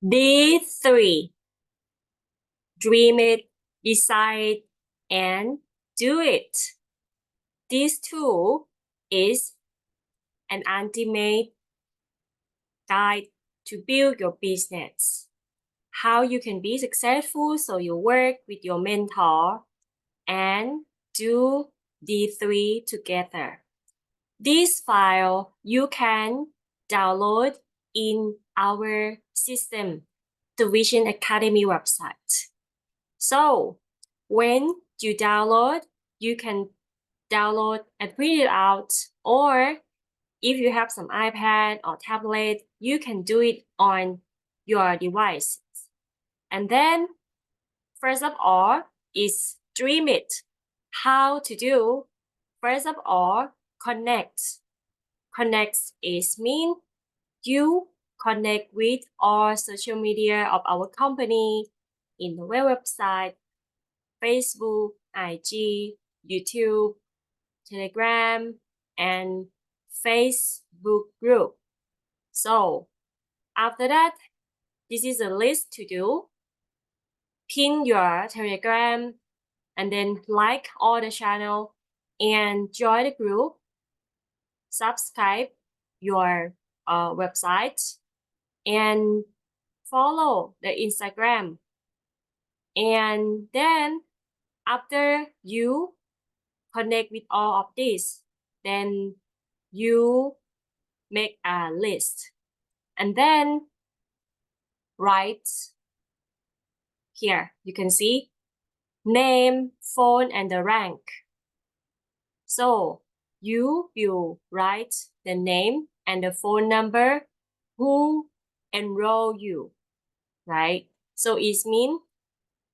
D3. Dream it, decide, and do it. This tool is an ultimate guide to build your business. How you can be successful, so you work with your mentor and do D3 together. This file you can download in our system, the Vision Academy website. So when you download, you can download and print it out, or if you have some iPad or tablet, you can do it on your device. And then, first of all, is dream it. How to do? First of all, connect. Connect is mean you connect with all social media of our company in the website, Facebook, IG, YouTube, Telegram, and Facebook group. So after that, this is a list to do. Pin your Telegram and then like all the channel and join the group. Subscribe your website and follow the Instagram. And then after you connect with all of this, then you make a list and then write here. You can see name, phone, and the rank. So you will write the name and the phone number who enroll you, right? So it means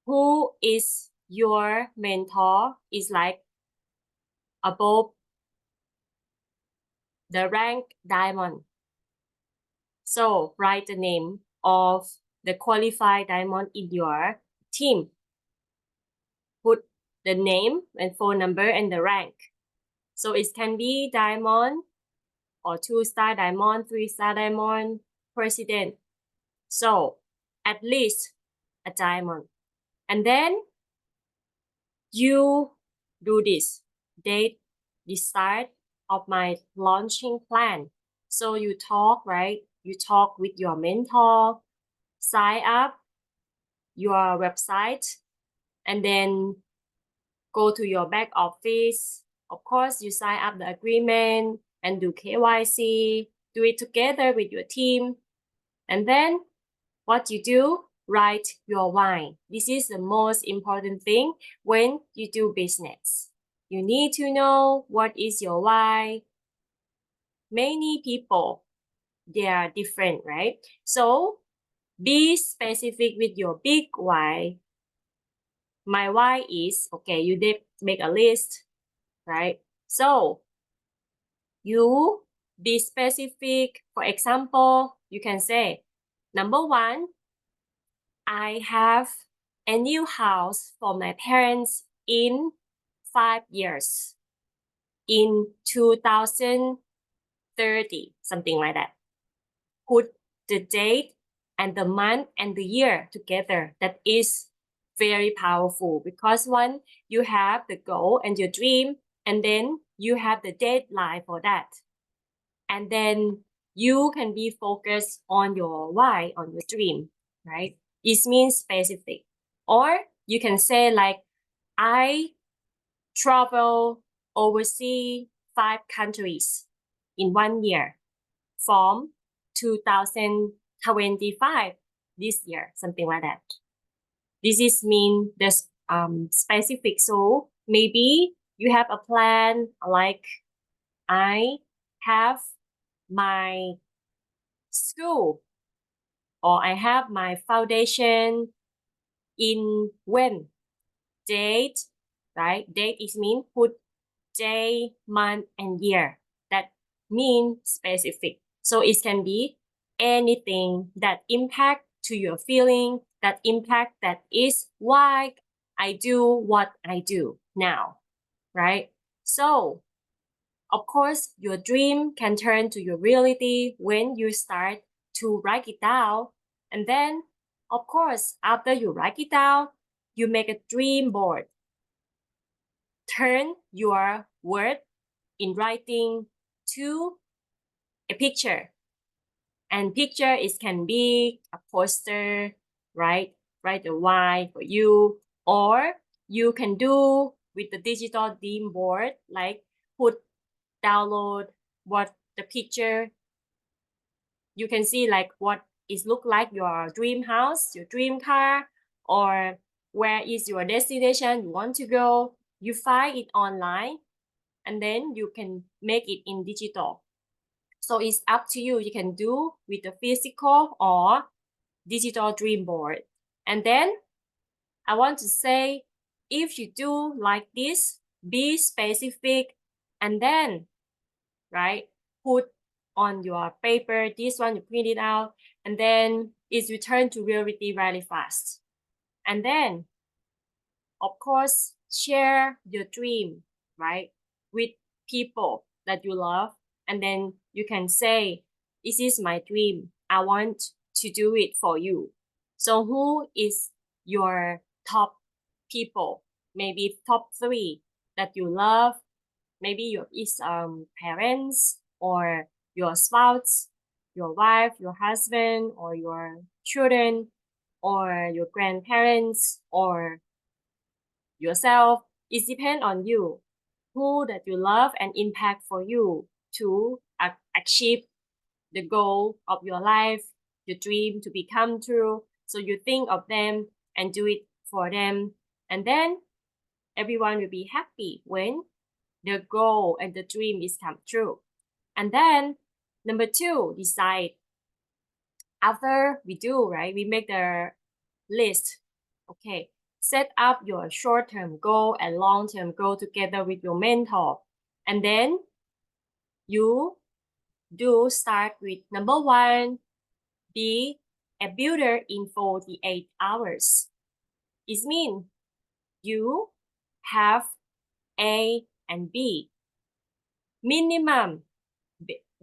who is your mentor is like above the rank diamond. So write the name of the qualified diamond in your team. Put the name and phone number and the rank. So it can be diamond or 2-star diamond, 3-star diamond, president. So at least a diamond. And then you do this date, the start of my launching plan. So you talk, right? You talk with your mentor, sign up your website, and then go to your back office. Of course, you sign up the agreement and do KYC, do it together with your team. And then what you do, write your why. This is the most important thing when you do business. You need to know what is your why. Many people, they are different, right? So be specific with your big why. My why is, okay, you did make a list, right? So you be specific. For example, you can say, number 1, I have a new house for my parents in 5 years, in 2030, something like that. Put the date and the month and the year together. That is very powerful because one, you have the goal and your dream, and then you have the deadline for that. And then you can be focused on your why, on your dream, right? It means specific. Or you can say like, I travel overseas 5 countries in 1 year from 2025 this year, something like that. This is mean the specific. So maybe you have a plan like I have my school or I have my foundation in when date, right? Date is mean put day, month, and year. That mean specific. So it can be anything that impact to your feeling, that impact that is why I do what I do now, right? So of course, your dream can turn to your reality when you start to write it down And then, of course, after you write it down, you make a dream board. Turn your word in writing to a picture. And picture is can be a poster, right? Write a why for you. Or you can do with the digital dream board, like download what the picture. You can see like what it look like your dream house, your dream car, or where is your destination you want to go. You find it online and then you can make it in digital. So it's up to you. You can do with the physical or digital dream board. And then I want to say, if you do like this, be specific and then, right, put on your paper, this one you print it out, and then it's returned to reality really fast. And then, of course, share your dream, right, with people that you love. And then you can say, this is my dream. I want to do it for you. So who is your top people? Maybe top 3 that you love. Maybe your parents or your spouse, your wife, your husband, or your children, or your grandparents, or yourself. It depends on you, who that you love and impact for you to achieve the goal of your life, your dream to become true. So you think of them and do it for them. And then everyone will be happy when the goal and the dream is come true. And then number 2, decide. After we do, right, we make the list. Okay, set up your short-term goal and long-term goal together with your mentor. And then you do start with number 1, be a builder in 48 hours. It means you have A and B. Minimum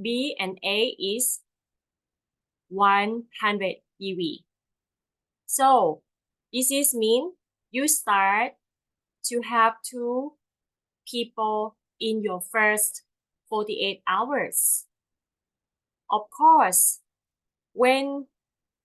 B and A is 100 EV. So this is mean you start to have 2 people in your first 48 hours. Of course, when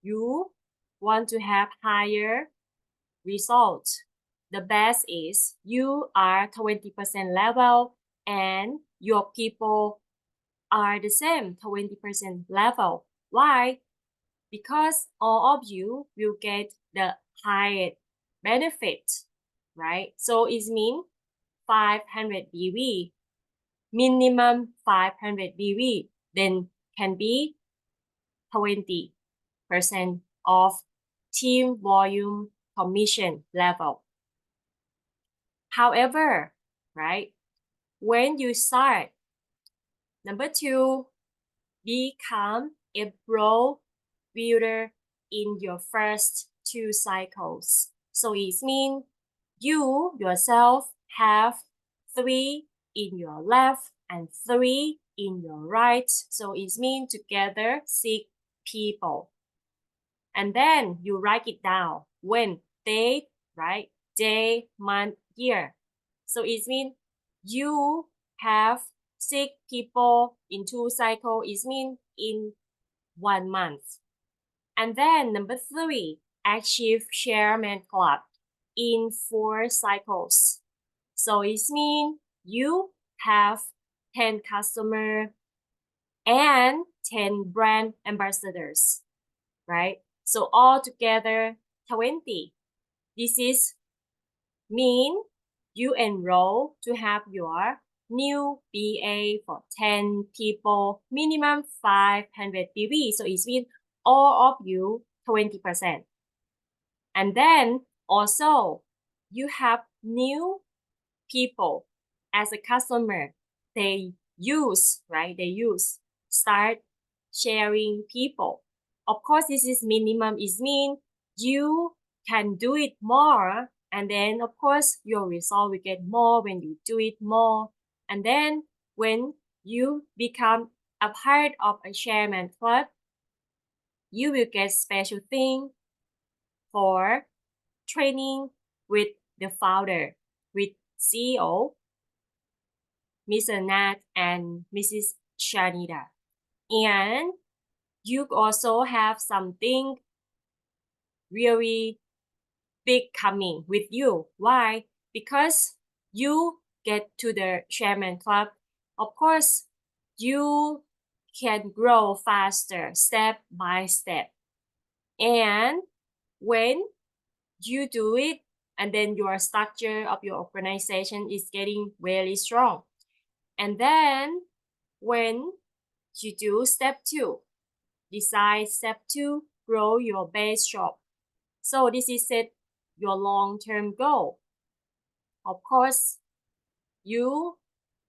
you want to have higher results, the best is you are 20% level and your people are the same 20% level. Why? Because all of you will get the highest benefit, right? So it means 500 BV, minimum 500 BV, then can be 20% of team volume commission level. However, right, when you start, number 2, become a pro builder in your first 2 cycles. So it means you yourself have 3 in your left and 3 in your right. So it means together 6 people. And then you write it down when, date, right? Day, month, year. So it means you have 6 people in 2 cycles. It means in 1 month. And then number 3, achieve chairman club in 4 cycles. So it means you have 10 customers and 10 brand ambassadors, right? So all together 20. This is mean you enroll to have your new BA for 10 people, minimum 500 BV. So it means all of you 20%. And then also you have new people as a customer. They use, right? They use, start sharing people. Of course, this is minimum. It means you can do it more. And then, of course, your result will get more when you do it more. And then when you become a part of a chairman club, you will get special thing for training with the founder, with CEO, Mr. Nat and Mrs. Shanida. And you also have something really big coming with you. Why? Because you get to the Chairman Club. Of course, you can grow faster step by step. And when you do it, and then your structure of your organization is getting very strong. And then when you do step 2, decide step 2, grow your base shop. So this is it, your long-term goal. Of course, you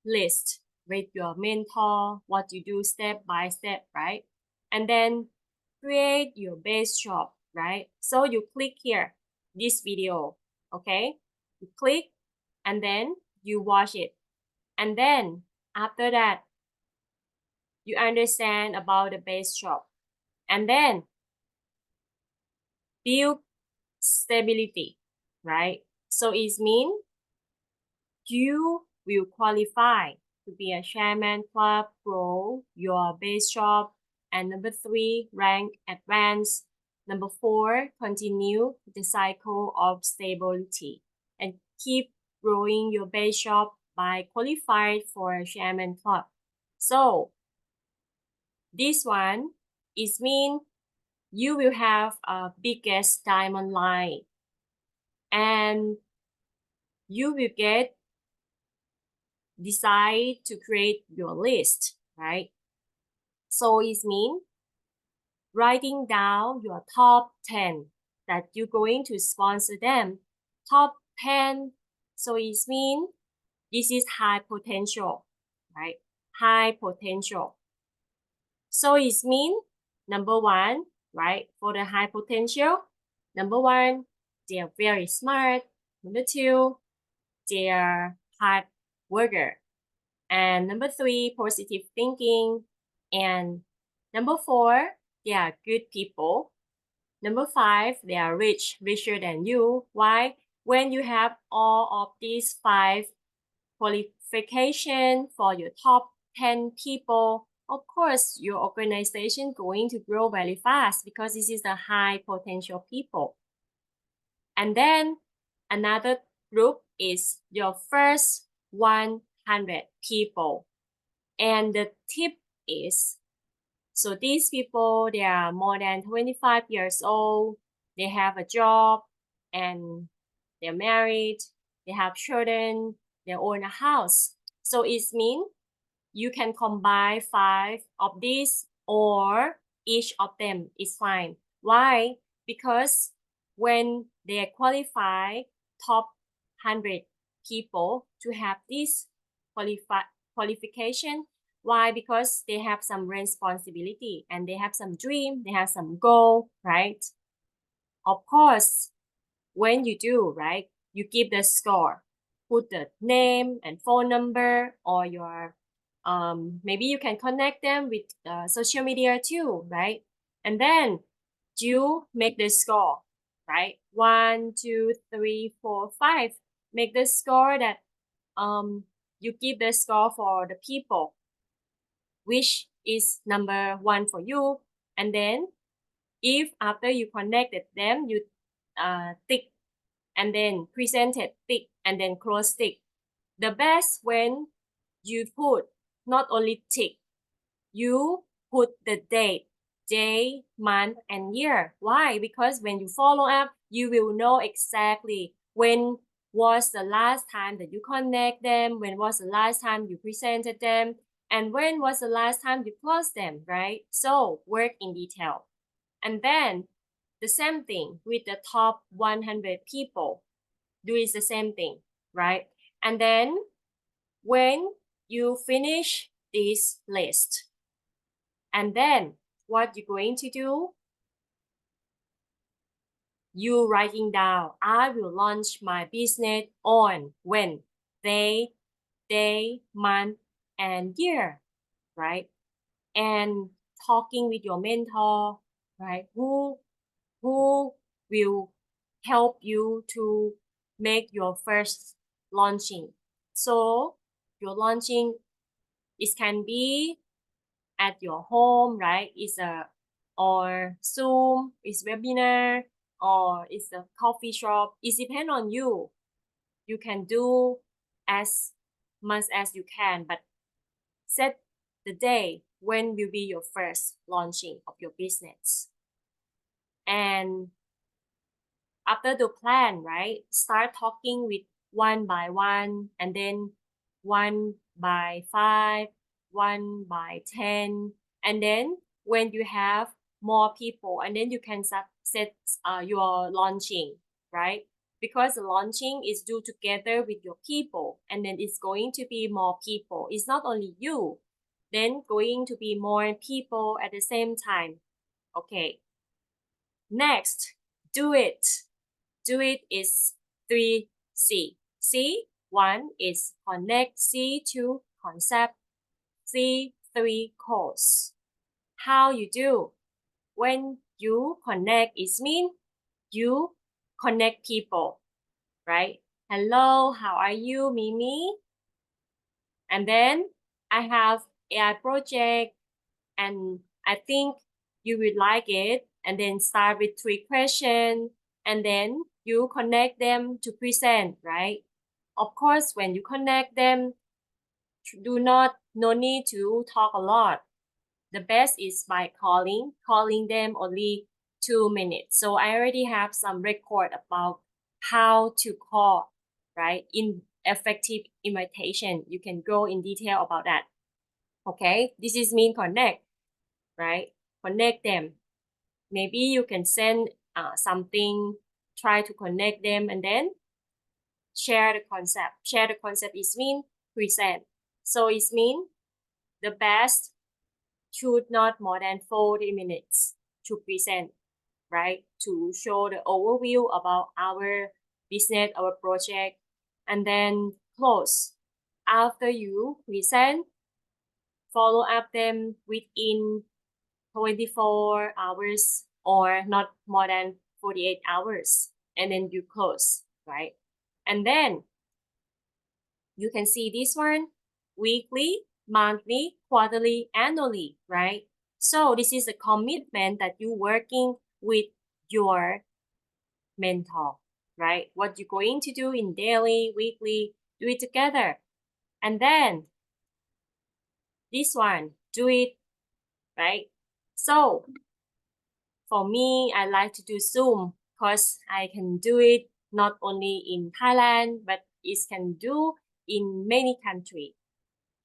list with your mentor what you do step by step, right? And then create your base shop, right? So you click here, this video, okay? You click and then you watch it. And then after that, you understand about the base shop. And then build stability, right? So it means you will qualify to be a Chairman Club, grow your base shop, and number 3, rank advance. Number 4, continue the cycle of stability and keep growing your base shop by qualified for a Chairman Club. So this one is mean you will have a biggest diamond line and you will get decide to create your list, right? So it means writing down your top 10 that you're going to sponsor them. Top 10, so it means this is high potential, right? High potential. So it means number 1, right? For the high potential, number 1, they are very smart. Number 2, they are hard worker. And number 3, positive thinking. And number 4, they are good people. Number 5, they are rich, richer than you. Why? When you have all of these 5 qualifications for your top 10 people, of course, your organization going to grow very fast because this is the high potential people. And then another group is your first 100 people. And the tip is, so these people, they are more than 25 years old, they have a job, and they're married, they have children, they own a house. So it means you can combine 5 of these or each of them is fine. Why? Because when they qualify top 100 people to have this qualification, why? Because they have some responsibility and they have some dream, they have some goal, right? Of course, when you do, right, you give the score, put the name and phone number or your, maybe you can connect them with social media too, right? And then you make the score, right? 1, 2, 3, 4, 5. Make the score that you give the score for the people, which is number 1 for you. And then if after you connected them, you tick and then presented tick and then close tick. The best when you put not only tick, you put the date, day, month, and year. Why? Because when you follow up, you will know exactly when was the last time that you connect them, when was the last time you presented them, and when was the last time you closed them, right? So work in detail. And then the same thing with the top 100 people. Do is the same thing, right? And then when you finish this list, and then what you're going to do, you writing down, I will launch my business on when, day, month, and year, right? And talking with your mentor, right? Who will help you to make your first launching. So your launching, it can be at your home, right? It's a or Zoom, it's webinar, or it's a coffee shop. It depends on you. You can do as much as you can, but set the day when will be your first launching of your business. And after the plan, right? Start talking with one by one, and then 1 by 5, 1 by 10, and then when you have more people, and then you can set your launching, right? Because the launching is do together with your people, and then it's going to be more people. It's not only you, then going to be more people at the same time. Okay. Next, do it. Do it is 3C. C1 is connect, C2 concept, C3 course. How you do? When you connect, it means you connect people, right? Hello, how are you, Mimi? And then I have AI project, and I think you will like it. And then start with 3 questions, and then you connect them to present, right? Of course, when you connect them, no need to talk a lot. The best is by calling them only 2 minutes. So I already have some record about how to call, right? In effective invitation, you can go in detail about that. Okay, this is mean connect, right? Connect them. Maybe you can send something, try to connect them, and then share the concept. Share the concept is mean present. So it means the best should not more than 40 minutes to present, right? To show the overview about our business, our project, and then close. After you present, follow up them within 24 hours or not more than 48 hours, and then you close, right? And then you can see this one, weekly, monthly, quarterly, annually, right? So this is a commitment that you're working with your mentor, right? What you're going to do in daily, weekly, do it together. And then this one, do it, right? So for me, I like to do Zoom because I can do it not only in Thailand, but it can do in many countries.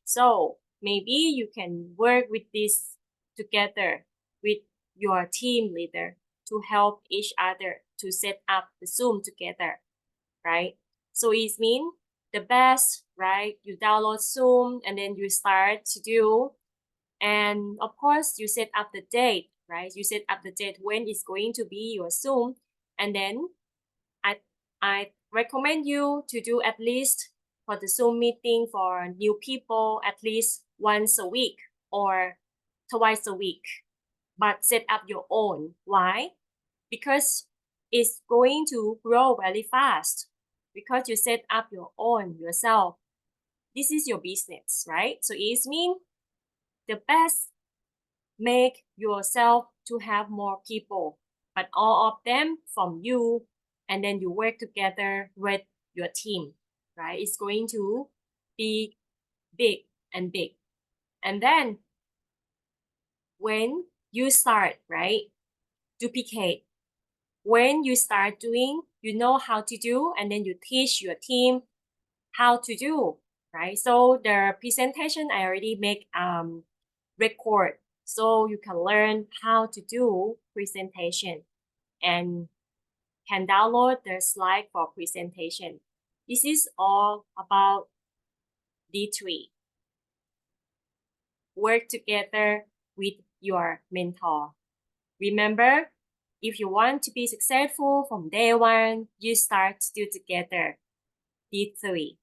So maybe you can work with this together with your team leader to help each other to set up the Zoom together, right? So it means the best, right? You download Zoom and then you start to do, and of course you set up the date, right? You set up the date when it's going to be your Zoom, and then I I recommend you to do at least for the Zoom meeting for new people at least once a week or twice a week. But set up your own. Why? Because it's going to grow very fast because you set up your own yourself. This is your business, right? So it means the best make yourself to have more people, but all of them from you, and then you work together with your team, right? It's going to be big and big. And then when you start, right, duplicate. When you start doing, you know how to do, and then you teach your team how to do, right? So the presentation I already make record, so you can learn how to do presentation and can download the slide for presentation. This is all about D3. Work together with your mentor. Remember, if you want to be successful from day one, you start to do together D3.